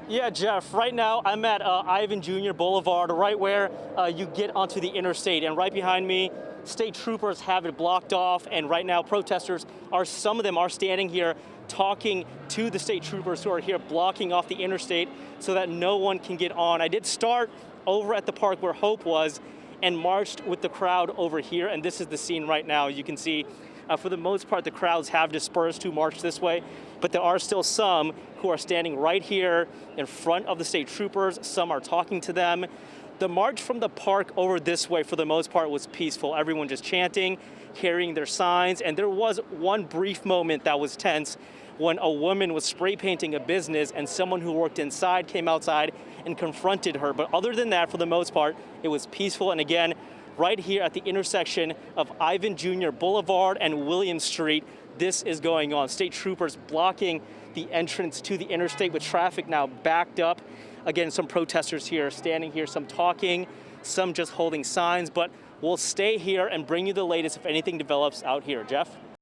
Yeah, Jeff, right now I'm at Ivan Jr. Boulevard, right where you get onto the interstate. And right behind me, state troopers have it blocked off. And right now protesters some of them are standing here talking to the state troopers who are here blocking off the interstate so that no one can get on. I did start over at the park where Hope was and marched with the crowd over here. And this is the scene right now. You can see for the most part, the crowds have dispersed who marched this way, but there are still some who are standing right here in front of the state troopers. Some are talking to them. The march from the park over this way, for the most part, was peaceful. Everyone just chanting, carrying their signs, and there was one brief moment that was tense when a woman was spray painting a business and someone who worked inside came outside and confronted her. But other than that, for the most part, it was peaceful. And again, right here at the intersection of Ivan Jr. Boulevard and William Street, this is going on. State troopers blocking the entrance to the interstate with traffic now backed up. Again, some protesters here, standing here, some talking, some just holding signs, but we'll stay here and bring you the latest if anything develops out here. Jeff?